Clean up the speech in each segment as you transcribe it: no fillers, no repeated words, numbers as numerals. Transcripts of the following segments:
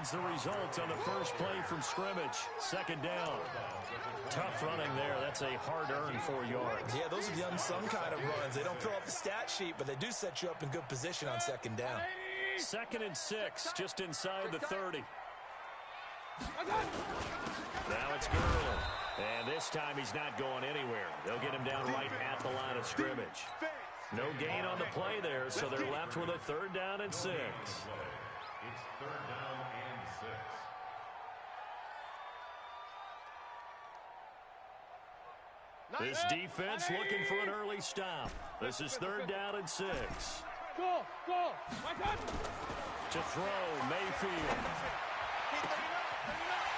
yards the result on the first play from scrimmage. Second down. Tough running there. That's a hard-earned 4 yards. Yeah, those are the unsung kind of runs. They don't fill up the stat sheet, but they do set you up in good position on second down. 2nd and 6, just inside the 30. Now it's Gurley. And this time he's not going anywhere. They'll get him down right at the line of scrimmage. No gain on the play there, so they're left with a 3rd down and 6. It's 3rd down and 6. This defense looking for an early stop. This is 3rd down and 6. Go! To throw, Mayfield.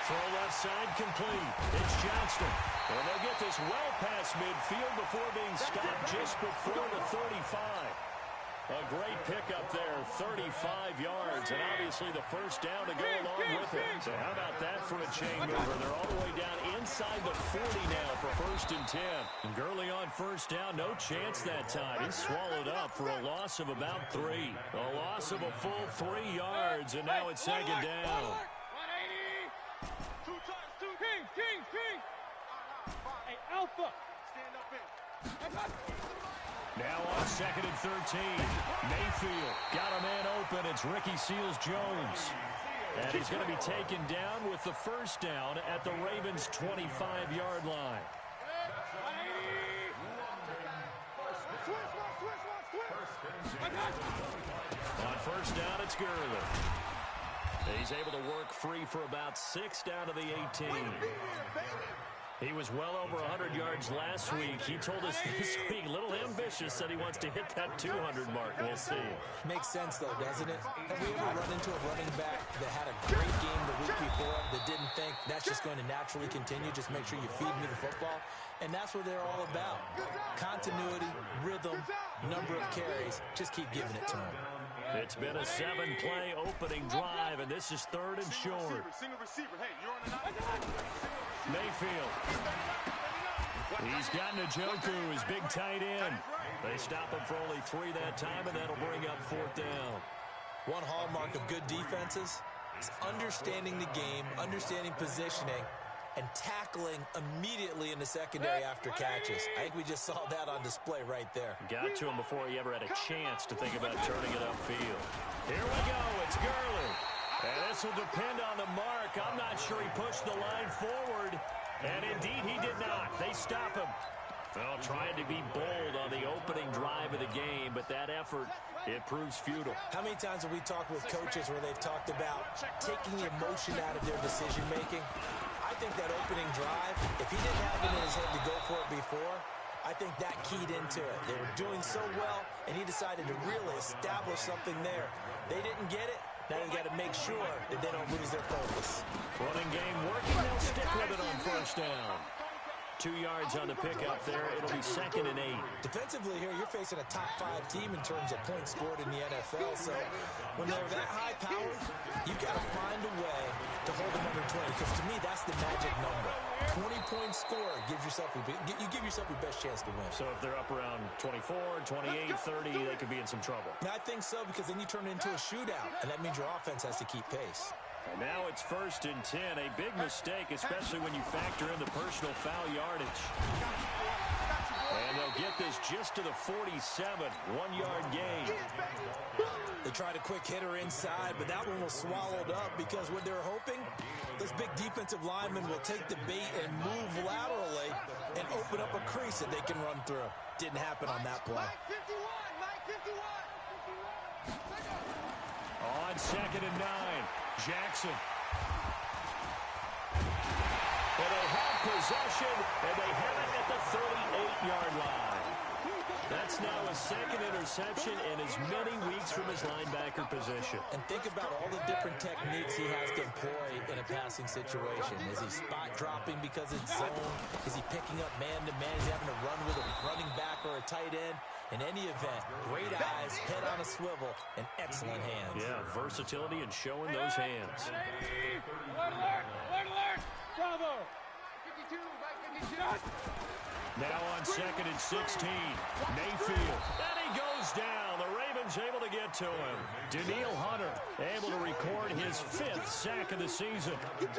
Throw left side complete. It's Johnston. And they'll get this well past midfield before being stopped just before the 35. A great pickup there, 35 yards, and obviously the first down to go along with it. So how about that for a chain mover? They're all the way down inside the 40 now for 1st and 10. And Gurley on first down, no chance that time. He's swallowed up for a loss of about 3. A loss of a full 3 yards, and now it's 2nd down. 180. 2 times 2. King. Hey, Alpha. Stand up in. Now on 2nd and 13. Mayfield got a man open. It's Ricky Seals-Jones. And he's going to be taken down with the first down at the Ravens' 25-yard line. On first down, it's Gurley. He's able to work free for about 6 down to the 18. He was well over 100 yards last week. He told us this week, a little ambitious, said he wants to hit that 200 mark. We'll see. Makes sense, though, doesn't it? Have we ever run into a running back that had a great game the week before that didn't think that's just going to naturally continue? Just make sure you feed me the football. And that's what they're all about. Continuity, rhythm, number of carries. Just keep giving it to him. It's been a 7-play opening drive, and this is 3rd and short. Single receiver. Hey, you're on the Mayfield. He's got Njoku, his big tight end. They stop him for only 3 that time, and that'll bring up 4th down. One hallmark of good defenses is understanding the game, understanding positioning, and tackling immediately in the secondary after catches. I think we just saw that on display right there. Got to him before he ever had a chance to think about turning it upfield. Here we go. It's Gurley. And this will depend on the mark. I'm not sure he pushed the line forward. And indeed, he did not. They stop him. Well, trying to be bold on the opening drive of the game, but that effort, it proves futile. How many times have we talked with coaches where they've talked about taking the emotion out of their decision-making? I think that opening drive, if he didn't have it in his head to go for it before, I think that keyed into it. They were doing so well, and he decided to really establish something there. They didn't get it. Now you got to make sure that they don't lose their focus. Running game working. They'll stick with it on first down. 2 yards on the pickup there. It'll be 2nd and 8. Defensively here, you're facing a top 5 team in terms of points scored in the NFL. So when they're that high powered, you've got to find a way to hold them under 20. Because to me, that's the magic number. 20-point score gives yourself you give yourself your best chance to win. So if they're up around 24, 28, 30, they could be in some trouble. I think so, because then you turn it into a shootout, and that means your offense has to keep pace. And now it's 1st and 10. A big mistake, especially when you factor in the personal foul yardage. And they'll get this just to the 47. 1-yard gain. They tried a quick hitter inside, but that one was swallowed up because what they're hoping, those big defensive linemen will take the bait and move laterally and open up a crease that they can run through. Didn't happen on that play. On 2nd and 9, Jackson. And they have possession, and they have it at the 38-yard line. That's now a 2nd interception in as many weeks from his linebacker position. And think about all the different techniques he has to employ in a passing situation. Is he spot dropping because it's zone? Is he picking up man-to-man? Is he having to run with a running back or a tight end? In any event, great eyes, head on a swivel, and excellent hands. Yeah, versatility and showing those hands. Alert! Bravo! 52, by 52. Now on 2nd and 16, Mayfield. And he goes down. The Ravens Ravens able to get to him. Danielle Hunter able to record his 5th sack of the season.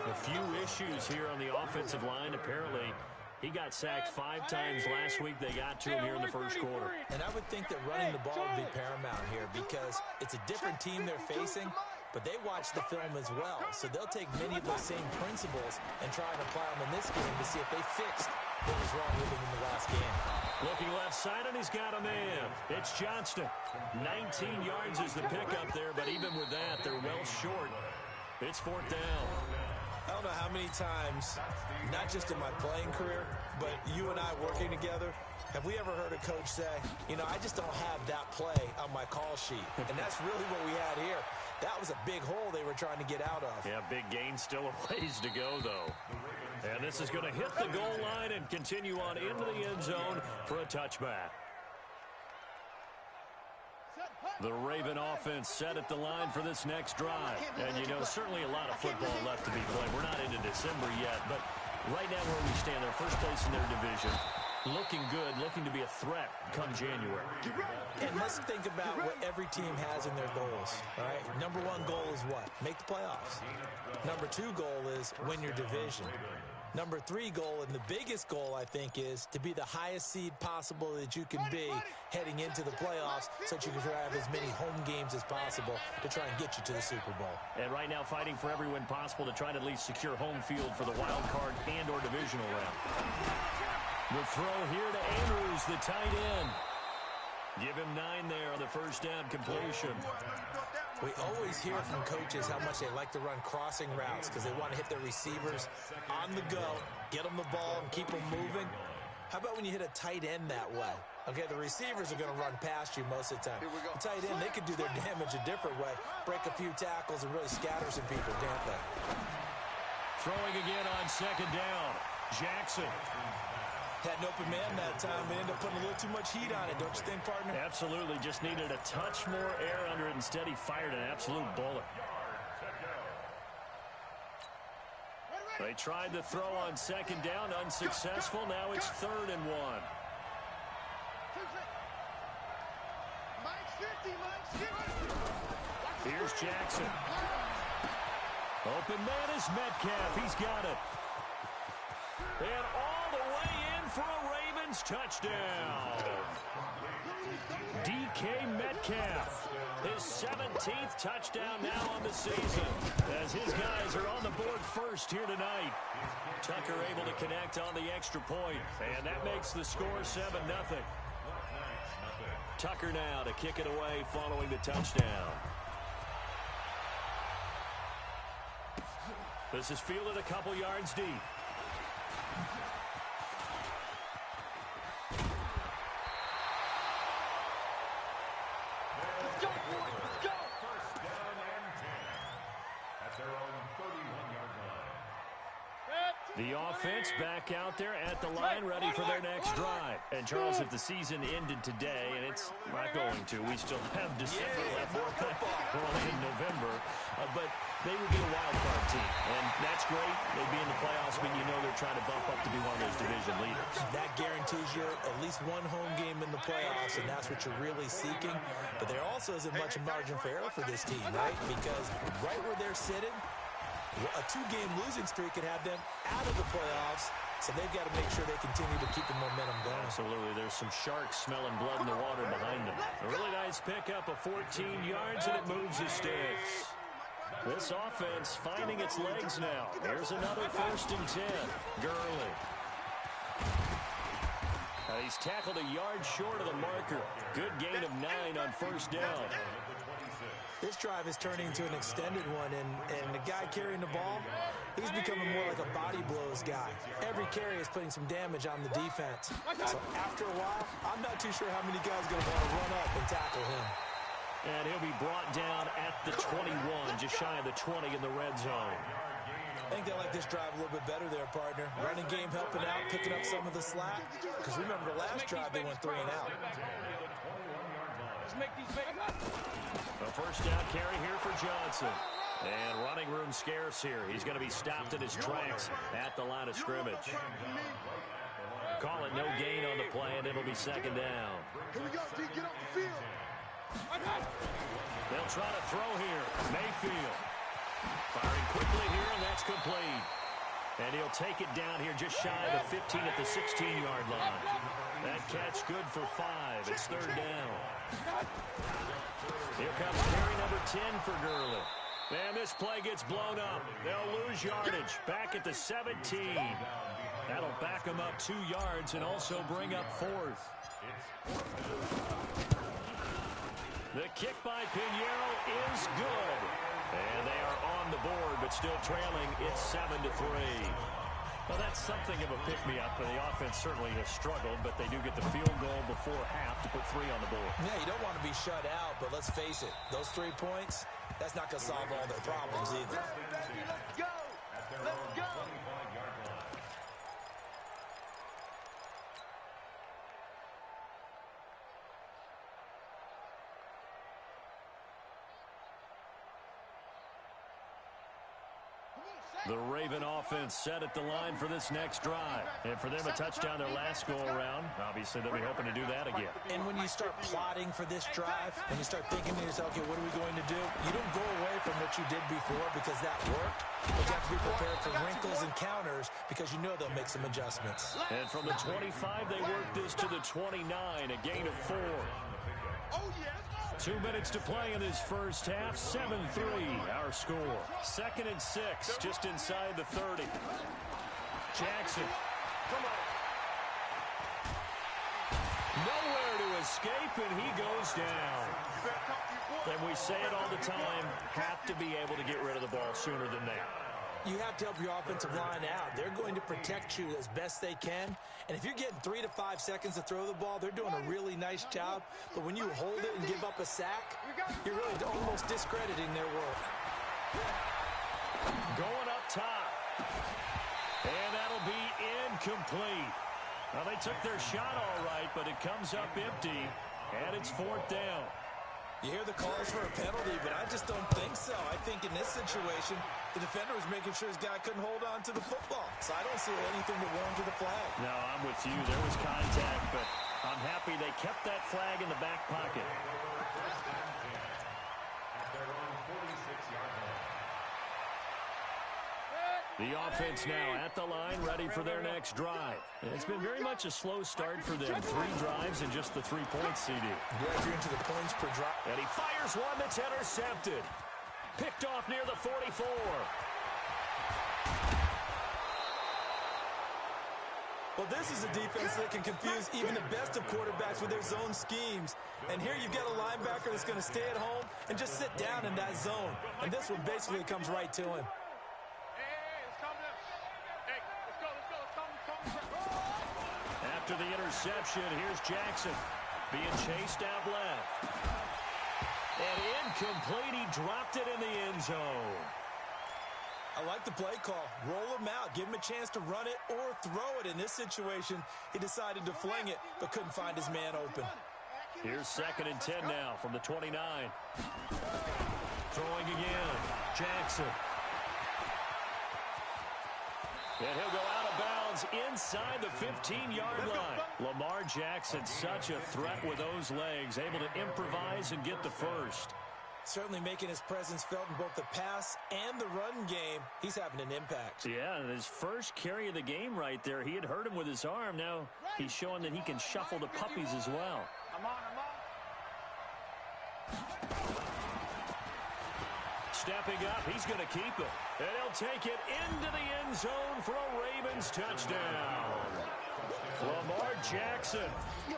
A few issues here on the offensive line. Apparently, he got sacked 5 times last week. They got to him here in the first quarter. And I would think that running the ball would be paramount here because it's a different team they're facing, but they watch the film as well. So they'll take many of those same principles and try and apply them in this game to see if they fixed what was wrong with him in the last game. Looking left side, and he's got a man. It's Johnston. 19 yards is the pickup there, but even with that, they're well short. It's 4th down. I don't know how many times, not just in my playing career, but you and I working together, have we ever heard a coach say, you know, I just don't have that play on my call sheet. And that's really what we had here. That was a big hole they were trying to get out of. Yeah, big gain, still a ways to go, though. And this is going to hit the goal line and continue on into the end zone for a touchback. The Raven offense set at the line for this next drive. And, you know, certainly a lot of football left to be played. We're not into December yet, but right now where we stand, they're first place in their division. Looking good, looking to be a threat come January. And let's think about what every team has in their goals, all right? Number 1 goal is what? Make the playoffs. Number 2 goal is win your division. Number 3 goal, and the biggest goal, I think, is to be the highest seed possible that you can be heading into the playoffs so that you can drive as many home games as possible to try and get you to the Super Bowl. And right now fighting for every win possible to try to at least secure home field for the wild card and or divisional round. The throw here to Andrews, the tight end. Give him 9 there on the first down completion. We always hear from coaches how much they like to run crossing routes because they want to hit their receivers on the go, get them the ball, and keep them moving. How about when you hit a tight end that way? Okay, the receivers are going to run past you most of the time. The tight end, they could do their damage a different way, break a few tackles, and really scatter some people, can't they? Throwing again on 2nd down. Jackson. Had an open man that time, but ended up putting a little too much heat on it, don't you think, partner? Absolutely. Just needed a touch more air under it. Instead, he fired an absolute bullet. They tried to throw on 2nd down, unsuccessful. Now it's 3rd and 1. Here's Jackson. Open man is Metcalf. He's got it. And all the way in for a Ravens touchdown. DK Metcalf, his 17th touchdown now on the season, as his guys are on the board first here tonight. Tucker able to connect on the extra point, and that makes the score 7-0. Tucker now to kick it away following the touchdown. This is fielded a couple yards deep. The offense back out there at the line, ready for their next drive. And, Charles, if the season ended today, and it's not going to, we still have December left. We're only in November. But they would be a wild card team. And that's great. They'd be in the playoffs, but you know they're trying to bump up to be one of those division leaders. That guarantees you at least one home game in the playoffs, and that's what you're really seeking. But there also isn't much margin for error for this team, right? Because right where they're sitting, a 2-game losing streak could have them out of the playoffs, so they've got to make sure they continue to keep the momentum going. Absolutely. There's some sharks smelling blood in the water behind them. A really nice pickup of 14 yards, and it moves the sticks. This offense finding its legs now. Here's another 1st and 10. Gurley. He's tackled a yard short of the marker. Good gain of 9 on 1st down. This drive is turning into an extended one, and the guy carrying the ball, he's becoming more like a body blows guy. Every carry is putting some damage on the defense. So after a while, I'm not too sure how many guys are going to want to run up and tackle him. And he'll be brought down at the 21, just shy of the 20 in the red zone. I think they like this drive a little bit better there, partner. Running game helping out, picking up some of the slack. Because remember the last drive, they went 3 and out. A 1st down carry here for Johnson. And running room scarce here. He's going to be stopped in his tracks at the line of scrimmage. Call it no gain on the play, and it'll be 2nd down. Here we go, D. Get off the field. They'll try to throw here. Mayfield firing quickly here, and that's complete. And he'll take it down here just shy of the 15 at the 16-yard line. That catch good for 5. It's third down. Here comes carry number 10 for Gurley. And this play gets blown up. They'll lose yardage back at the 17. That'll back them up 2 yards and also bring up 4th. The kick by Pinheiro is good. And they are on the board, but still trailing. It's 7-3. Well, that's something of a pick-me-up, and the offense certainly has struggled, but they do get the field goal before half to put 3 on the board. Yeah, you don't want to be shut out, but let's face it, those 3 points, that's not going to solve all their problems either. Let's go! Let's go! The Raven offense set at the line for this next drive. And for them, a touchdown their last go-around. Obviously, they'll be hoping to do that again. And when you start plotting for this drive, when you start thinking to yourself, okay, what are we going to do? You don't go away from what you did before because that worked. But you have to be prepared for wrinkles and counters because you know they'll make some adjustments. And from the 25, they work this to the 29, a gain of 4. Oh, yes! 2 minutes to play in this first half. 7-3, our score. 2nd and 6, just inside the 30. Jackson. Come on. Nowhere to escape, and he goes down. And we say it all the time, have to be able to get rid of the ball sooner than that. You have to help your offensive line out. They're going to protect you as best they can. And if you're getting 3 to 5 seconds to throw the ball, they're doing a really nice job. But when you hold it and give up a sack, you're really almost discrediting their work. Going up top. And that'll be incomplete. Well, they took their shot all right, but it comes up empty. And it's 4th down. You hear the calls for a penalty, but I just don't think so. I think in this situation, the defender was making sure his guy couldn't hold on to the football. So I don't see anything to warrant to the flag. No, I'm with you. There was contact, but I'm happy they kept that flag in the back pocket. The offense now at the line, ready for their next drive. It's been very much a slow start for them. 3 drives and just the 3 points, CD. Yeah, if you're into the points per drive. And he fires one that's intercepted. Picked off near the 44. Well, this is a defense that can confuse even the best of quarterbacks with their zone schemes. And here you've got a linebacker that's going to stay at home and just sit down in that zone. And this one basically comes right to him. After the interception, here's Jackson being chased out left. And incomplete, he dropped it in the end zone. I like the play call. Roll him out, give him a chance to run it or throw it. In this situation, he decided to fling it, but couldn't find his man open. Here's 2nd and 10 now from the 29. Throwing again, Jackson. And he'll go out of bounds inside the 15-yard line. Lamar Jackson, such a threat with those legs, able to improvise and get the first. Certainly making his presence felt in both the pass and the run game. He's having an impact. Yeah, and his first carry of the game right there, he had hurt him with his arm. Now he's showing that he can shuffle the puppies as well. I'm on. Stepping up, he's going to keep it. And he'll take it into the end zone for a Ravens touchdown. Lamar Jackson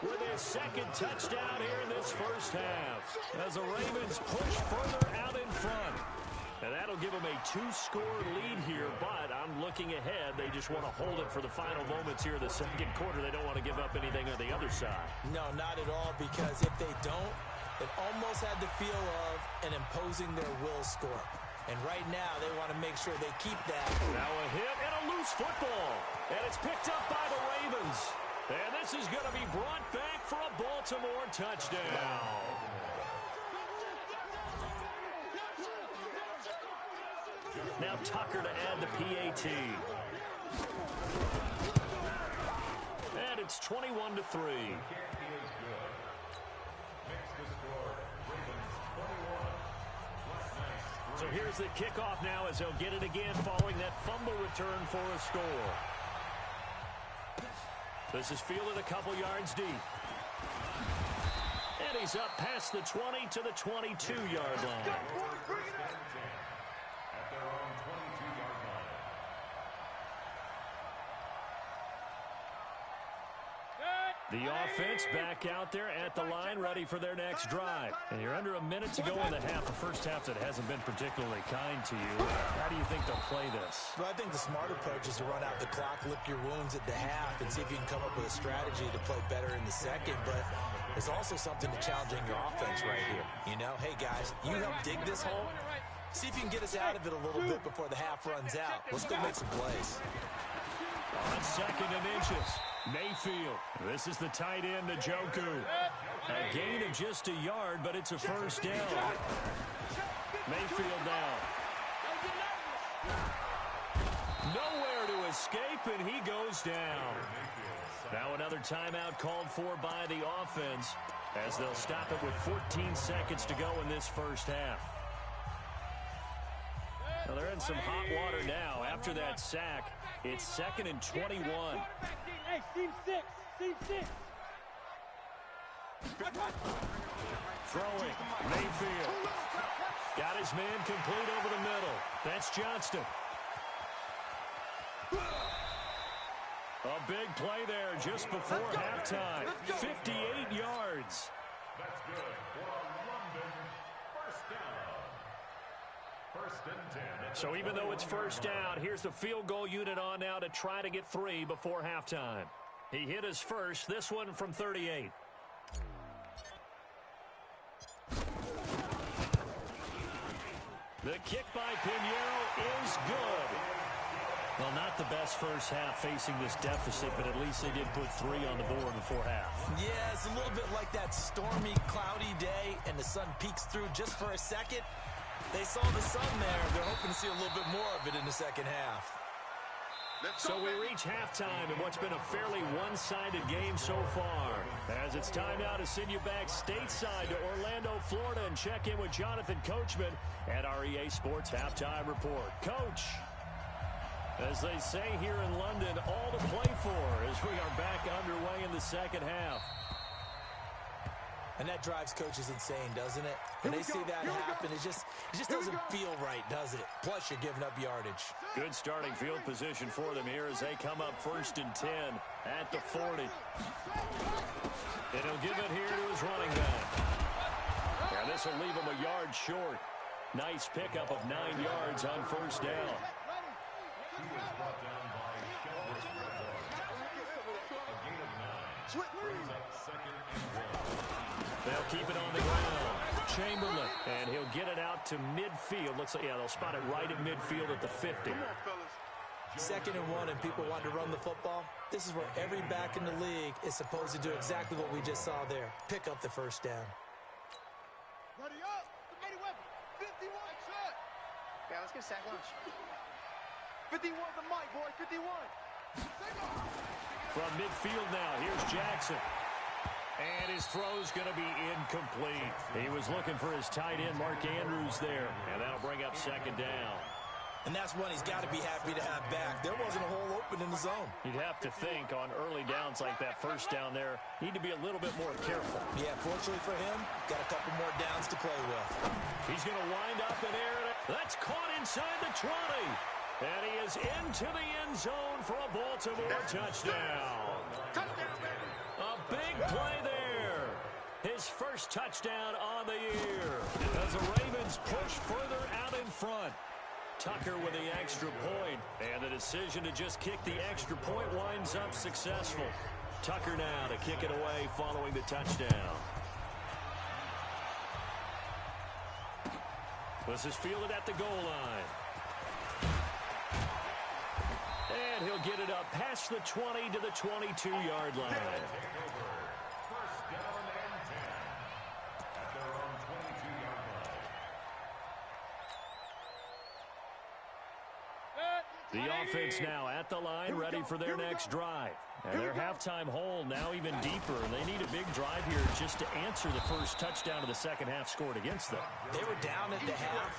with his 2nd touchdown here in this first half as the Ravens push further out in front. And that'll give them a 2-score lead here, but I'm looking ahead. They just want to hold it for the final moments here in the 2nd quarter. They don't want to give up anything on the other side. No, not at all, because if they don't, it almost had the feel of an imposing their will score. And right now, they want to make sure they keep that. Now a hit and a loose football. And it's picked up by the Ravens. And this is going to be brought back for a Baltimore touchdown. Now Tucker to add the PAT. And it's 21-3. So here's the kickoff now as they'll get it again following that fumble return for a score. This is fielded a couple yards deep. And he's up past the 20 to the 22-yard line. At their own 22-yard line. The offense back out there at the line, ready for their next drive. And you're under a minute to go in the half, a first half that hasn't been particularly kind to you. How do you think they'll play this? Well, I think the smart approach is to run out the clock, lick your wounds at the half, and see if you can come up with a strategy to play better in the second. But there's also something to challenging your offense right here. You know, hey, guys, you help dig this hole. See if you can get us out of it a little bit before the half runs out. Let's go make some plays. On second and inches, Mayfield. This is the tight end, Njoku. A gain of just a yard, but it's a first down. Mayfield now. Nowhere to escape, and he goes down. Now another timeout called for by the offense as they'll stop it with 14 seconds to go in this first half. Well, they're in some hot water now. After that sack, it's second and 21. Hey, team six. Throwing, Mayfield. Got his man complete over the middle. That's Johnston. A big play there just before halftime. 58 yards. That's good for a London first down. First and 10. So even though it's first down, here's the field goal unit on now to try to get 3 before halftime. He hit his first, this one from 38. The kick by Pinheiro is good. Well, not the best first half facing this deficit, but at least they did put 3 on the board before half. Yeah, it's a little bit like that stormy, cloudy day, and the sun peeks through just for a second. They saw the sun there. They're hoping to see a little bit more of it in the second half. So we reach halftime in what's been a fairly one-sided game so far. As it's time now to send you back stateside to Orlando, Florida, and check in with Jonathan Coachman at our EA Sports Halftime Report. Coach, as they say here in London, all to play for as we are back underway in the second half. And that drives coaches insane, doesn't it? When they see that happen, it just doesn't feel right, does it? Plus, you're giving up yardage. Good starting field position for them here as they come up first and 10 at the 40. And he'll give it here to his running back. And this will leave him a yard short. Nice pickup of 9 yards on first down. He was brought down by Sheldon. A gain of 9. Brings up second and 1. They'll keep it on the ground. Chamberlain, and he'll get it out to midfield. Looks like, yeah, they'll spot it right at midfield at the 50. Second and 1, and people want to run the football. This is where every back in the league is supposed to do exactly what we just saw there. Pick up the first down. Ready up. The mighty weapon. 51 shot. Yeah, let's get sack lunch. 51 the mic, boy. 51. From midfield now, here's Jackson. And his throw's going to be incomplete. He was looking for his tight end, Mark Andrews, there. And that'll bring up second down. And that's one he's got to be happy to have back. There wasn't a hole open in the zone. You'd have to think on early downs like that first down there, need to be a little bit more careful. Yeah, fortunately for him, got a couple more downs to play with. He's going to wind up in air. That's caught inside the 20. And he is into the end zone for a Baltimore touchdown. A big play there. His first touchdown on the year. As the Ravens push further out in front. Tucker with the extra point. And the decision to just kick the extra point winds up successful. Tucker now to kick it away following the touchdown. This is fielded at the goal line. And he'll get it up past the 20 to the 22-yard line. First down and 10 at their own 22-yard line. The offense now at the line, ready for their next drive. And their halftime hole now even deeper. They need a big drive here just to answer the first touchdown of the second half scored against them. They were down at the half.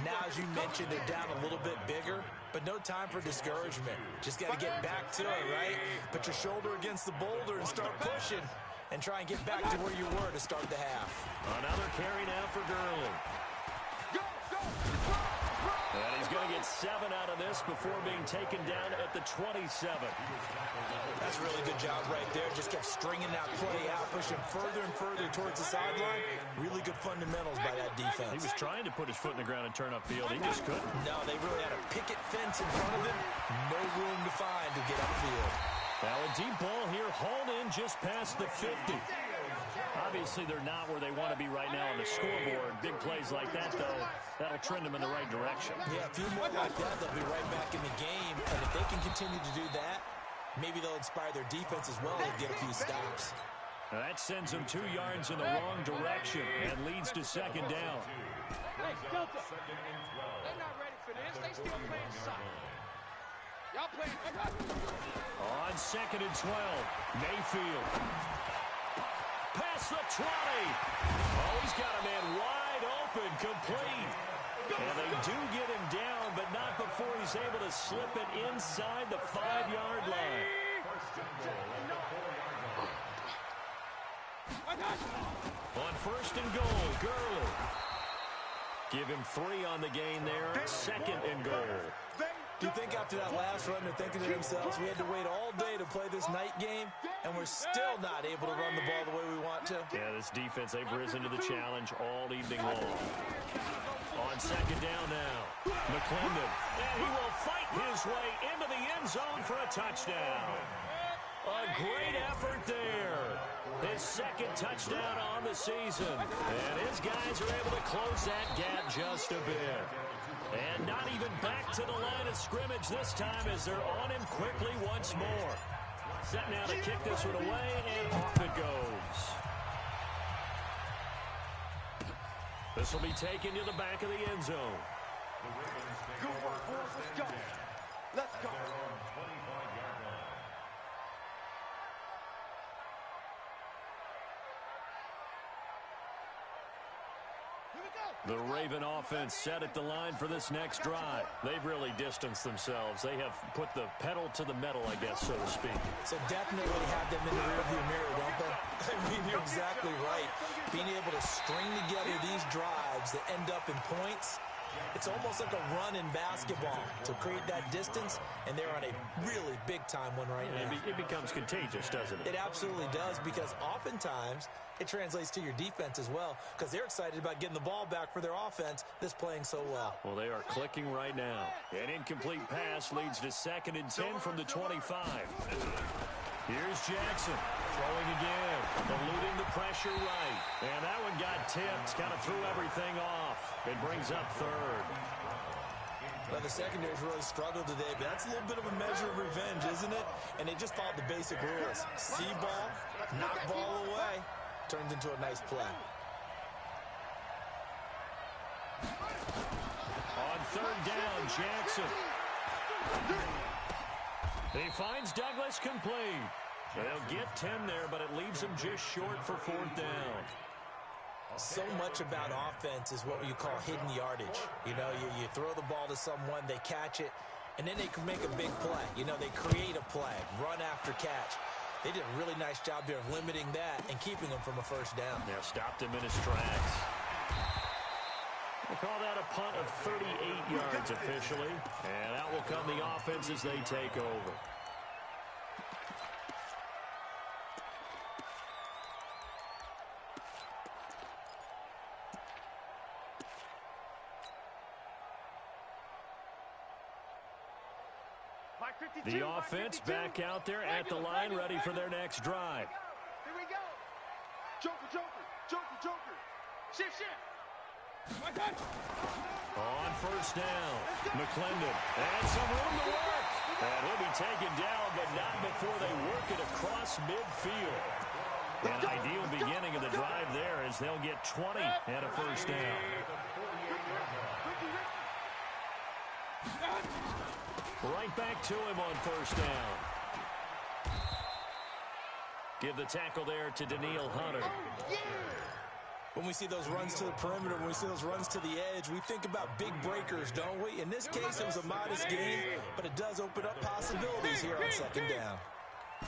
Now, as you mentioned, they're down a little bit bigger, but no time for discouragement. Just got to get back to it, right? Put your shoulder against the boulder and start pushing and try and get back to where you were to start the half. Another carry now for Gurley. And he's going to get 7 out of this before being taken down at the 27. That's a really good job right there. Just kept stringing that play out, pushing further and further towards the sideline. Really good fundamentals by that defense. He was trying to put his foot in the ground and turn upfield. He just couldn't. No, they really had a picket fence in front of him. No room to find to get upfield. Now a deep ball here, hauled in just past the 50. Obviously, they're not where they want to be right now on the scoreboard. Big plays like that, though, that'll trend them in the right direction. Yeah, a few more like that, they'll be right back in the game. And if they can continue to do that, maybe they'll inspire their defense as well and get a few stops. Now that sends them 2 yards in the wrong direction and leads to second down. Hey, Delta. They're not ready for this. They still playing soccer. Y'all playing. On second and 12, Mayfield. Past the 20. Oh, he's got a man wide open, complete. And they do get him down, but not before he's able to slip it inside the 5-yard line. On first and goal, Gurley. Give him 3 on the gain there. Second and goal. Do you think after that last run they're thinking to themselves, we had to wait all day to play this night game, and we're still not able to run the ball the way we want to? Yeah, this defense, they've risen to the challenge all evening long. On second down now, McClendon. And he will fight his way into the end zone for a touchdown. A great effort there. His second touchdown on the season. And his guys are able to close that gap just a bit. And not even back to the line of scrimmage this time as they're on him quickly once more. Set now to kick this one away, and off it goes. This will be taken to the back of the end zone. Go, let's go. Let's go. The Raven offense set at the line for this next drive. They've really distanced themselves. They have put the pedal to the metal, I guess, so to speak. So definitely have them in the rearview mirror, don't they? I mean, you're exactly right. Being able to string together these drives that end up in points, it's almost like a run in basketball to create that distance, and they're on a really big-time one right now. It becomes contagious, doesn't it? It absolutely does, because oftentimes it translates to your defense as well, because they're excited about getting the ball back for their offense that's playing so well. Well, they are clicking right now. An incomplete pass leads to second and 10 from the 25. Here's Jackson throwing again, eluding the pressure right. And that one got tipped, kind of threw everything off. It brings up third. Well, the secondary's really struggled today, but that's a little bit of a measure of revenge, isn't it? And they just followed the basic rules. See ball, knock ball away. Turns into a nice play. On third down, Jackson. He finds Douglas complete. They'll get 10 there, but it leaves them just short for fourth down. So much about offense is what you call hidden yardage. You know, you throw the ball to someone, they catch it, and then they can make a big play. You know, they create a play, run after catch. They did a really nice job there of limiting that and keeping them from a first down. Yeah, stopped him in his tracks. We'll call that a punt of 38 yards officially. And out will come the offense as they take over. The offense back out there at the line, ready for their next drive. Here we go. Joker. Shift. On first down, McClendon. And some room to work. And he'll be taken down, but not before they work it across midfield. An ideal beginning of the drive there as they'll get 20 and a first down. Right back to him on first down. Give the tackle there to Daniil Hunter. When we see those runs to the perimeter, when we see those runs to the edge, we think about big breakers, don't we? In this case, it was a modest gain, but it does open up possibilities here on second down. No,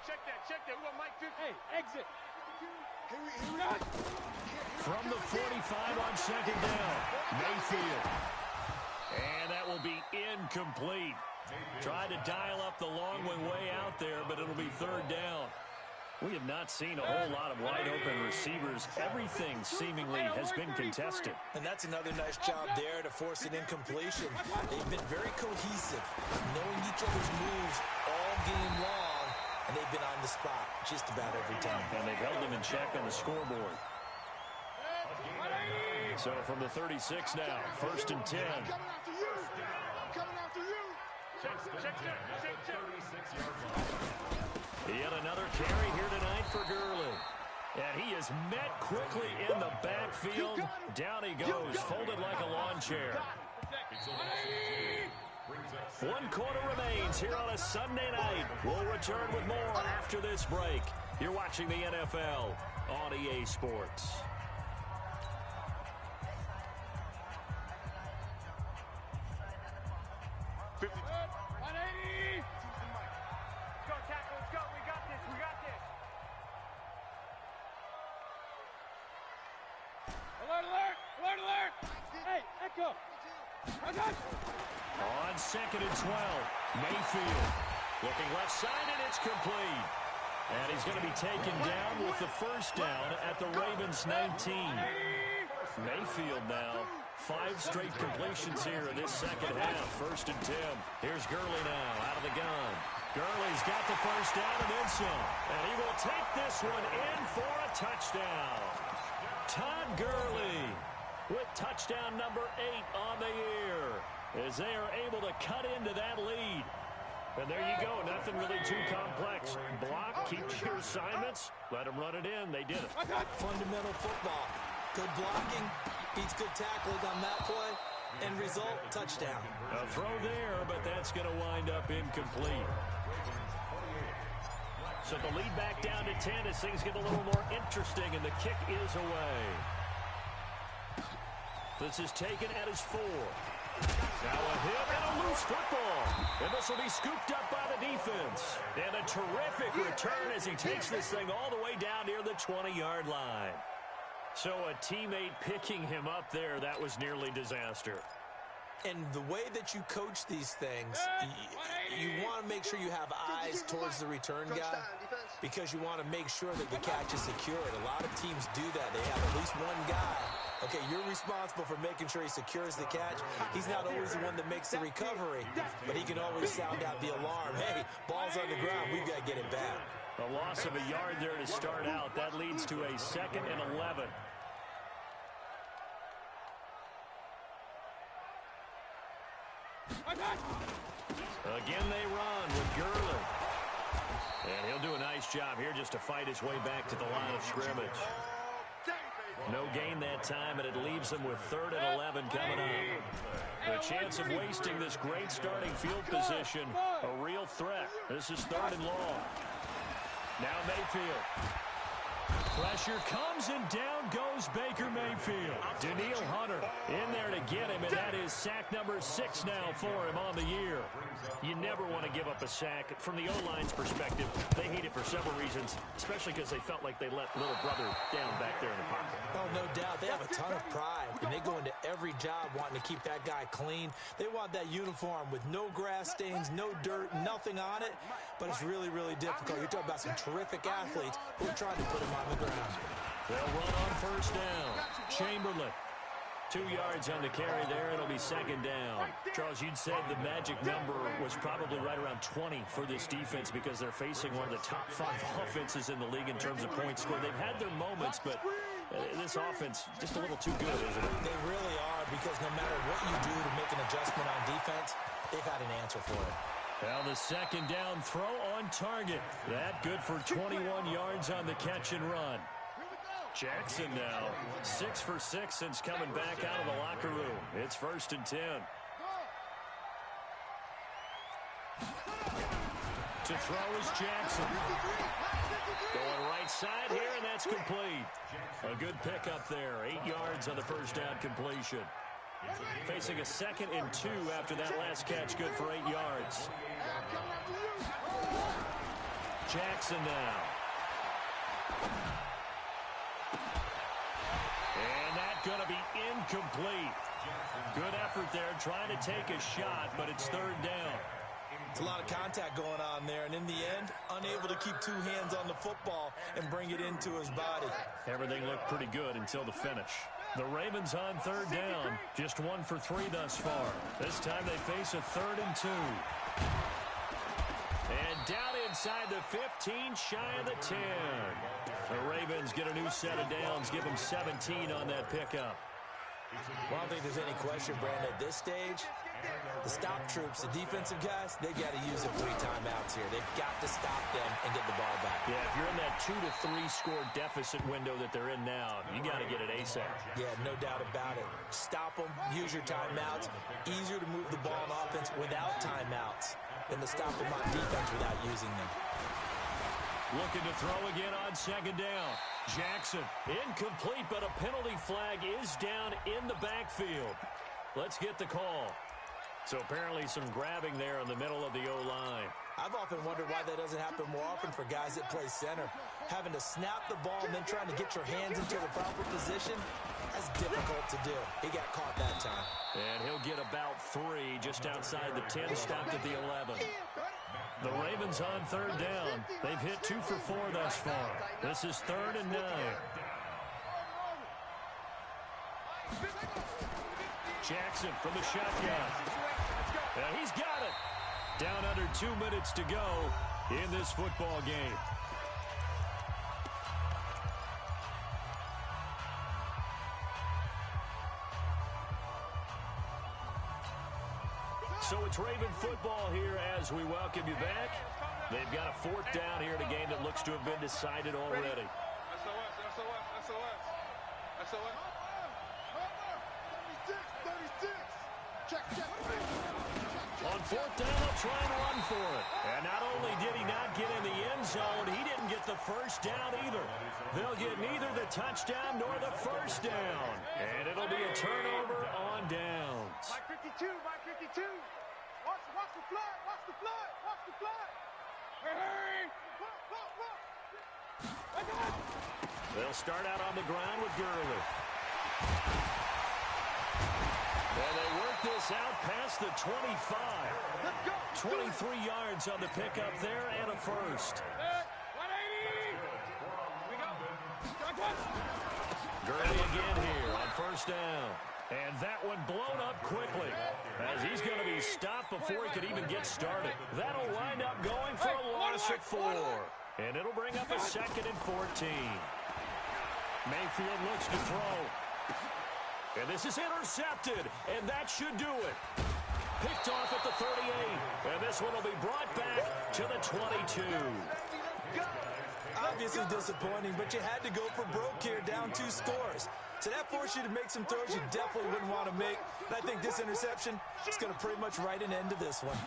check that. We want Mike 50. Hey, exit. From the 45 on second down, Mayfield. And that will be incomplete. Tried to dial up the long one way out there, but it'll be third down. We have not seen a whole lot of wide-open receivers. Everything seemingly has been contested. And that's another nice job there to force an incompletion. They've been very cohesive, knowing each other's moves all game long, and they've been on the spot just about every time. And they've held them in check on the scoreboard. So from the 36 now, first and 10. Coming after you. Check. Yet another carry here tonight for Gurley. And he is met quickly in the backfield. Down he goes, folded like a lawn chair. 1 quarter remains here on a Sunday night. We'll return with more after this break. You're watching the NFL on EA Sports. Alert! Hey, Echo! On second and 12, Mayfield looking left side, and it's complete. And he's going to be taken down with the first down at the Ravens 19. Mayfield now, 5 straight completions here in this second half. First and 10. Here's Gurley now out of the gun. Gurley's got the first down and then some. And he will take this one in for a touchdown. Todd Gurley with touchdown number 8 on the year as they are able to cut into that lead. And there you go, nothing really too complex. Block, keep your assignments, let them run it in. They did it. Fundamental football. Good blocking, beats good tackling on that play, and result, touchdown. A throw there, but that's going to wind up incomplete. So the lead back down to 10 as things get a little more interesting, and the kick is away. This is taken at his 4. Now a hit and a loose football. And this will be scooped up by the defense. And a terrific return as he takes this thing all the way down near the 20-yard line. So a teammate picking him up there, that was nearly disaster. And the way that you coach these things, you want to make sure you have eyes towards the return guy because you want to make sure that the catch is secured. A lot of teams do that. They have at least one guy. Okay, you're responsible for making sure he secures the catch. He's not always the one that makes the recovery, but he can always sound out the alarm. Hey, ball's on the ground. We've got to get it back. A loss of a yard there to start out. That leads to a 2nd and 11. Again, they run with Gurley. And he'll do a nice job here just to fight his way back to the line of scrimmage. No gain that time, and it leaves them with 3rd and 11 coming up. The chance of wasting this great starting field position, a real threat. This is 3rd and long. Now Mayfield. Pressure comes, and down goes Baker Mayfield. Daniil Hunter in there to get him, and that is sack number 6 now for him on the year. You never want to give up a sack. From the O-line's perspective, they hate it for several reasons, especially because they felt like they let little brother down back there in the pocket. Oh, no doubt. They have a ton of pride, and they go into every job wanting to keep that guy clean. They want that uniform with no grass stains, no dirt, nothing on it, but it's really, really difficult. You're talking about some terrific athletes who are trying to put him on the ground. They'll run on first down. Chamberlain. 2 yards on the carry there. It'll be 2nd down. Charles, you'd said the magic number was probably right around 20 for this defense because they're facing one of the top 5 offenses in the league in terms of points scored. They've had their moments, but this offense just a little too good, isn't it? They really are, because no matter what you do to make an adjustment on defense, they've had an answer for it. Well, the 2nd down throw on target. That good for 21 yards on the catch and run. Jackson now 6 for 6 since coming back out of the locker room. It's 1st and 10. To throw is Jackson. Going right side here, and that's complete. A good pickup there. 8 yards on the first down completion. Facing a 2nd and 2 after that last catch, good for 8 yards. Jackson now. And that's going to be incomplete. Good effort there, trying to take a shot, but it's 3rd down. It's a lot of contact going on there, and in the end, unable to keep 2 hands on the football and bring it into his body. Everything looked pretty good until the finish. The Ravens on 3rd down, just 1 for 3 thus far. This time they face a 3rd and 2. And down inside the 15, shy of the 10. The Ravens get a new set of downs, give them 17 on that pickup. Well, I don't think there's any question, Brandon, at this stage, the stop troops, the defensive guys, they've got to use the 3 timeouts here. They've got to stop them and get the ball back. Yeah, if you're in that 2 to 3 score deficit window that they're in now, you got to get it ASAP. Yeah, no doubt about it. Stop them, use your timeouts. Easier to move the ball on offense without timeouts than to stop them on defense without using them. Looking to throw again on 2nd down. Jackson, incomplete, but a penalty flag is down in the backfield. Let's get the call. So apparently some grabbing there in the middle of the O-line. I've often wondered why that doesn't happen more often for guys that play center. Having to snap the ball and then trying to get your hands into the proper position, that's difficult to do. He got caught that time. And he'll get about 3 just outside the 10, stopped at the 11. The Ravens on 3rd down. They've hit 2 for 4 thus far. This is 3rd and 9. Jackson from the shotgun. He's got it. Down under 2 minutes to go in this football game. So it's Raven football here as we welcome you back. They've got a 4th down here in a game that looks to have been decided already. On 4th down, they'll try and run for it. And not only did he not get in the end zone, he didn't get the first down either. They'll get neither the touchdown nor the first down. And it'll be a turnover on downs. Mike 52, Mike 52. Watch the flag, watch the flag, watch the flag. Hey! They'll start out on the ground with Gurley. And they work this out past the 25. 23 yards on the pickup there and a first. 180. We go. Gurley again here on 1st down. And that one blown up quickly as he's going to be stopped before he could even get started. That'll wind up going for a loss of 4. And it'll bring up a 2nd and 14. Mayfield looks to throw. And this is intercepted, and that should do it. Picked off at the 38, and this one will be brought back to the 22. Obviously disappointing, but you had to go for broke here, down 2 scores. So that forced you to make some throws you definitely wouldn't want to make. And I think this interception is going to pretty much write an end to this one.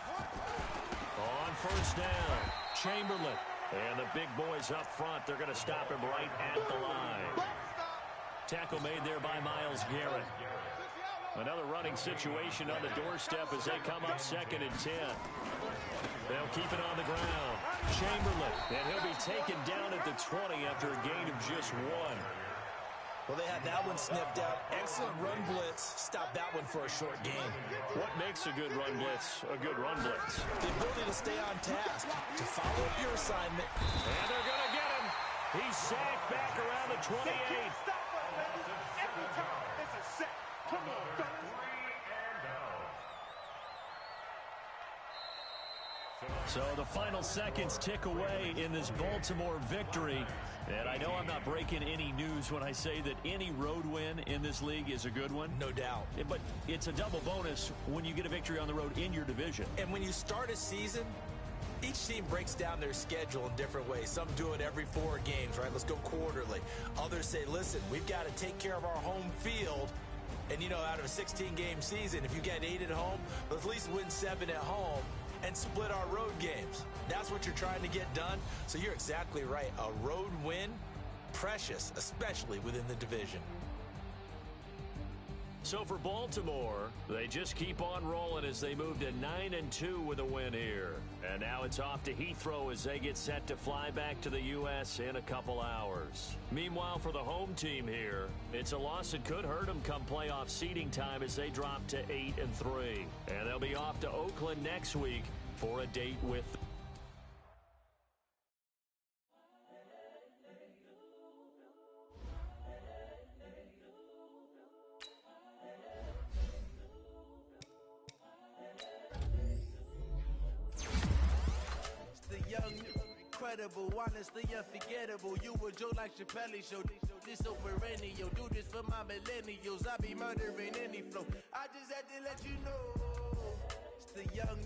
On 1st down, Chamberlain. And the big boys up front, they're going to stop him right at the line. Tackle made there by Myles Garrett. Another running situation on the doorstep as they come up 2nd and 10. They'll keep it on the ground. Chamberlain, and he'll be taken down at the 20 after a gain of just 1. Well, they had that one sniffed out. Excellent run blitz. Stop that one for a short gain. What makes a good run blitz a good run blitz? The ability to stay on task, to follow up your assignment. And they're going to get him. He's sacked back around the 28. Every time it's a set. Come on, fellas. So the final seconds tick away in this Baltimore victory. And I know I'm not breaking any news when I say that any road win in this league is a good one. No doubt. But it's a double bonus when you get a victory on the road in your division. And when you start a season, each team breaks down their schedule in different ways. Some do it every 4 games, right? Let's go quarterly. Others say, listen, we've got to take care of our home field. And, you know, out of a 16-game season, if you get 8 at home, let's at least win 7 at home. and split our road games. That's what you're trying to get done. So you're exactly right. A road win, precious, especially within the division. So for Baltimore, they just keep on rolling as they move to 9-2 with a win here. And now it's off to Heathrow as they get set to fly back to the U.S. in a couple hours. Meanwhile, for the home team here, it's a loss that could hurt them come playoff seeding time as they drop to 8-3. And they'll be off to Oakland next week for a date with incredible, honestly unforgettable. You a Joe like Chappelle show. This so perennial. Do this for my millennials. I be murdering any flow. I just had to let you know. It's the young